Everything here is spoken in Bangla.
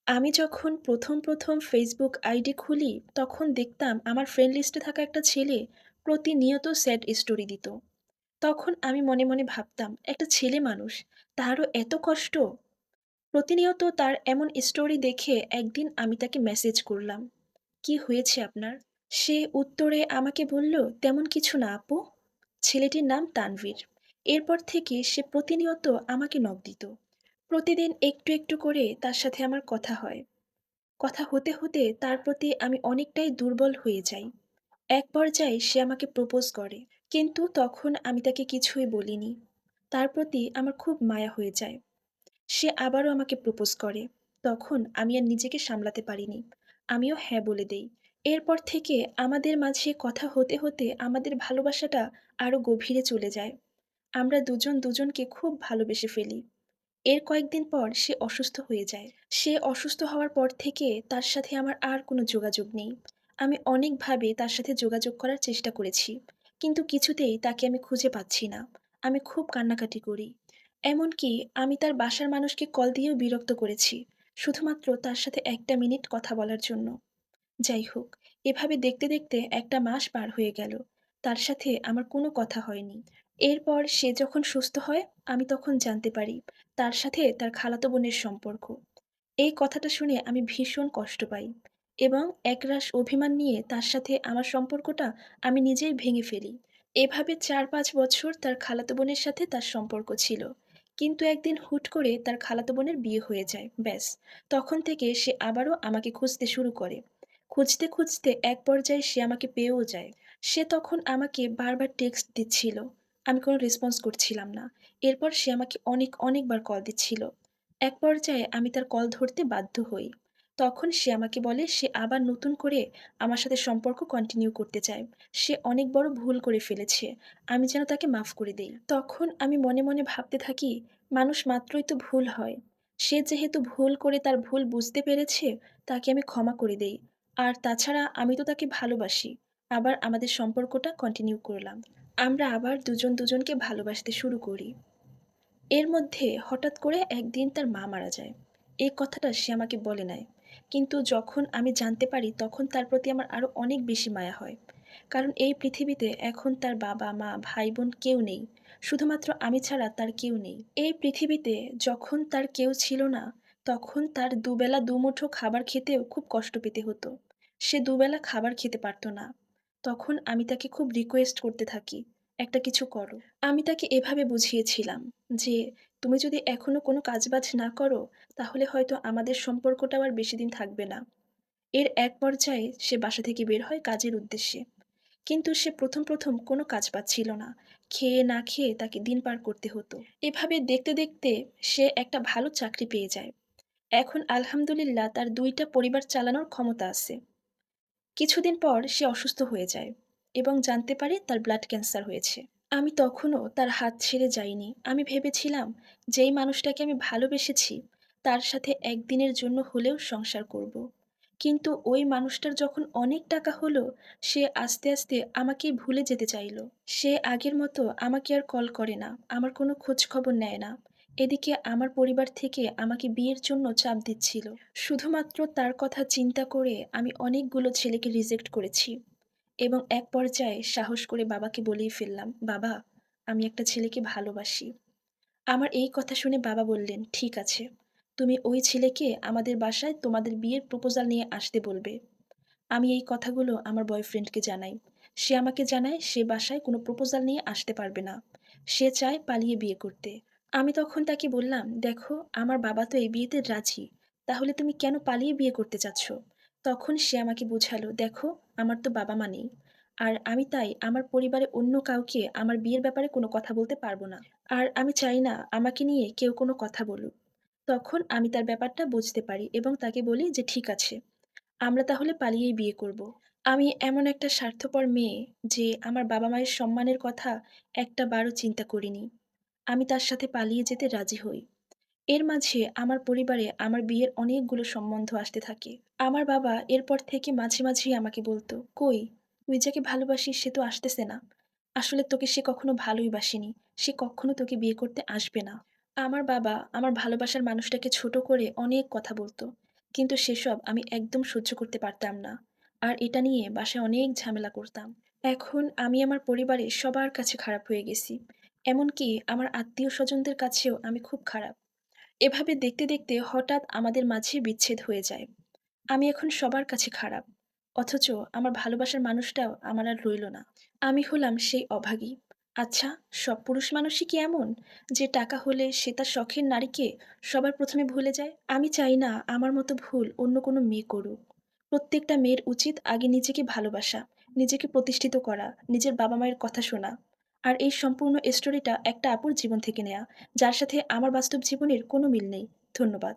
আমি যখন প্রথম ফেসবুক আইডি খুলি, তখন দেখতাম আমার ফ্রেন্ড লিস্টে থাকা একটা ছেলে প্রতিনিয়ত স্যাড স্টোরি দিত। তখন আমি মনে ভাবতাম, একটা ছেলে মানুষ, তারও এত কষ্ট! প্রতিনিয়ত তার এমন স্টোরি দেখে একদিন আমি তাকে মেসেজ করলাম, "কি হয়েছে আপনার?" সে উত্তরে আমাকে বলল, "তেমন কিছু না আপু।" ছেলেটির নাম তানভীর। এরপর থেকে সে প্রতিনিয়ত আমাকে নক দিত। প্রতিদিন একটু করে তার সাথে আমার কথা হয়। কথা হতে তার প্রতি আমি অনেকটাই দুর্বল হয়ে যাই। এক পর্যায়ে সে আমাকে প্রপোজ করে। কিন্তু তখন আমি তাকে কিছুই বলিনি। তার প্রতি আমার খুব মায়া হয়ে যায়। সে আবারও আমাকে প্রপোজ করে। তখন আমি আর নিজেকে সামলাতে পারিনি। আমিও হ্যাঁ বলে দেই। এরপর থেকে আমাদের মাঝে কথা হতে আমাদের ভালোবাসাটা আরো গভীরে চলে যায়। আমরা দুজন দুজনকে খুব ভালোবেসে ফেলি। এর কয়েকদিন পর সে অসুস্থ হয়ে যায়। সে অসুস্থ হওয়ার পর থেকে তার সাথে আমার আর কোনো যোগাযোগ নেই। আমি অনেকভাবে তার সাথে যোগাযোগ করার চেষ্টা করেছি। কিন্তু কিছুতেই তাকে আমি খুঁজে পাচ্ছি না। আমি খুব কান্নাকাটি করি। এমনকি আমি তার বাসার মানুষকে কল দিয়েও বিরক্ত করেছি। শুধুমাত্র তার সাথে একটা মিনিট কথা বলার জন্য। যাই হোক, এভাবে দেখতে একটা মাস পার হয়ে গেল। তার সাথে আমার কোনো কথা হয়নি। এরপর সে যখন সুস্থ হয়, আমি তখন জানতে পারি তার সাথে তার খালাতো বোনের সম্পর্ক। এই কথাটা শুনে আমি ভীষণ কষ্ট পাই এবং একরাশ অভিমান নিয়ে তার সাথে আমার সম্পর্কটা আমি নিজেই ভেঙে ফেলি। এভাবে ৪-৫ বছর তার খালাতো বোনের সাথে তার সম্পর্ক ছিল। কিন্তু একদিন হুট করে তার খালাতো বোনের বিয়ে হয়ে যায়। ব্যাস, তখন থেকে সে আবারও আমাকে খুঁজতে শুরু করে। খুঁজতে এক পর্যায়ে সে আমাকে পেয়েও যায়। সে তখন আমাকে বারবার টেক্সট দিচ্ছিল। আমি কোনো রেসপন্স করছিলাম না। এরপর সে আমাকে অনেকবার কল দিচ্ছিল। এক পর্যায়ে আমি তার কল ধরতে বাধ্য হই। তখন সে আমাকে বলে সে আবার নতুন করে আমার সাথে সম্পর্ক কন্টিনিউ করতে চায়। সে অনেক বড় ভুল করে ফেলেছে। আমি যেন তাকে মাফ করে দেই। তখন আমি মনে ভাবতে থাকি, মানুষ মাত্রই তো ভুল হয়। সে যেহেতু ভুল করে তার ভুল বুঝতে পেরেছে, তাকে আমি ক্ষমা করে দেই। আর তাছাড়া আমি তো তাকে ভালোবাসি। আবার আমাদের সম্পর্কটা কন্টিনিউ করলাম। আমরা আবার দুজন দুজনকে ভালোবাসতে শুরু করি। এর মধ্যে হঠাৎ করে একদিন তার মা মারা যায়। এই কথাটা সে আমাকে বলে নাই। কিন্তু যখন আমি জানতে পারি তখন তার প্রতি আমার আরো অনেক বেশি মায়া হয়। কারণ এই পৃথিবীতে এখন তার বাবা, মা, ভাই-বোন কেউ নেই। শুধুমাত্র আমি ছাড়া তার কেউ নেই। এই পৃথিবীতে যখন তার কেউ ছিল না, তখন তার দুবেলা দুমুঠো খাবার খেতেও খুব কষ্ট পেতে হতো। সে দুবেলা খাবার খেতে পারত না। তখন আমি তাকে খুব রিকোয়েস্ট করতে থাকি, "একটা কিছু করো।" আমি তাকে এভাবে বুঝিয়েছিলাম যে, "তুমি যদি এখনো কোনো কাজবাজ না করো, তাহলে হয়তো আমাদের সম্পর্কটাও আর বেশিদিন থাকবে না।" এর এক পর্যায়ে সে বাসা থেকে বের হয় কাজের উদ্দেশ্যে। কিন্তু সে প্রথম কোনো কাজ পাচ্ছিল না। খেয়ে না খেয়ে তাকে দিন পার করতে হতো। এভাবে দেখতে সে একটা ভালো চাকরি পেয়ে যায়। এখন আলহামদুলিল্লাহ তার ২ টা পরিবার চালানোর ক্ষমতা আছে। কিছুদিন পর সে অসুস্থ হয়ে যায় এবং জানতে পারি তার ব্লাড ক্যান্সার হয়েছে। আমি তখনও তার হাত ছেড়ে যাইনি। আমি ভেবেছিলাম, যেই মানুষটাকে আমি ভালোবেসেছি, তার সাথে একদিনের জন্য হলেও সংসার করব। কিন্তু ওই মানুষটার যখন অনেক টাকা হলো, সে আস্তে আমাকেই ভুলে যেতে চাইল। সে আগের মতো আমাকে আর কল করে না, আমার কোনো খোঁজ খবর নেয় না। এদিকে আমার পরিবার থেকে আমাকে বিয়ের জন্য চাপ দিচ্ছিল। শুধুমাত্র তার কথা চিন্তা করে আমি অনেকগুলো ছেলেকে রিজেক্ট করেছি। এবং এক পর্যায়ে সাহস করে বাবাকে বলেই ফেললাম, "বাবা, আমি একটা ছেলেকে ভালোবাসি।" আমার এই কথা শুনে বাবা বললেন, "ঠিক আছে। তুমি ওই ছেলেকে আমাদের বাসায় তোমাদের বিয়ের প্রপোজাল নিয়ে আসতে বলবে।" আমি এই কথাগুলো আমার বয়ফ্রেন্ডকে জানাই। সে আমাকে জানায় সে বাসায় কোনো প্রপোজাল নিয়ে আসতে পারবে না। সে চায় পালিয়ে বিয়ে করতে। আমি তখন তাকে বললাম, "দেখো, আমার বাবা তো এই বিয়েতে রাজি। তাহলে তুমি কেন পালিয়ে বিয়ে করতে চাচ্ছ?" তখন সে আমাকে বুঝালো, "দেখো, আমার তো বাবা-মা নেই। আর আমি তাই আমার পরিবারে অন্য কাউকে আমার বিয়ের ব্যাপারে কোনো কথা বলতে পারব না। আর আমি চাই না আমাকে নিয়ে কেউ কোনো কথা বলুক।" তখন আমি তার ব্যাপারটা বুঝতে পারি এবং তাকে বলি যে, "ঠিক আছে। আমরা তাহলে পালিয়েই বিয়ে করব।" আমি এমন একটা স্বার্থপর মেয়ে যে আমার বাবা-মায়ের সম্মানের কথা একটা বারও চিন্তা করিনি। আমি তার সাথে পালিয়ে যেতে রাজি হই। এর মাঝে আমার পরিবারে আমার বিয়ের অনেকগুলো সম্বন্ধ আসতে থাকে। আমার বাবা এরপর থেকে মাঝেই আমাকে বলত, "কই, তুই যাকে ভালোবাসিস সে তো আসতেছে না। আসলে তোকে সে কখনো ভালোই বাসেনি। সে কক্ষনো তোকে বিয়ে করতে আসবে না।" আমার বাবা আমার ভালোবাসার মানুষটাকে ছোট করে অনেক কথা বলত। কিন্তু সেসব আমি একদম সহ্য করতে পারতাম না। আর এটা নিয়ে বাসায় অনেক ঝামেলা করতাম। এখন আমি আমার পরিবারের সবার কাছে খারাপ হয়ে গেছি। এমনকি আমার আত্মীয়স্বজনদের কাছেও আমি খুব খারাপ। এভাবে দেখতে, দেখতে হঠাৎ আমাদের মাঝে বিচ্ছেদ হয়ে যায়। আমি এখন সবার কাছে খারাপ। অথচ আমার ভালোবাসার মানুষটাও আমার আর রইল না। আমি হলাম সেই অভাগী। আচ্ছা, সব পুরুষ মানুষই কি এমন? যে টাকা হলে সে তার শখের নারীকে সবার ১ম এ ভুলে যায়? আমি চাই না আমার মতো ভুল অন্য কোনো মেয়ে করুক। প্রত্যেকটা মেয়ের উচিত আগে নিজেকে ভালোবাসা, নিজেকে প্রতিষ্ঠিত করা, নিজের বাবা-মায়ের কথা শোনা। আর এই সম্পূর্ণ স্টোরিটা একটা আপুর জীবন থেকে নেয়া, যার সাথে আমার বাস্তব জীবনের কোনো মিল নেই। ধন্যবাদ।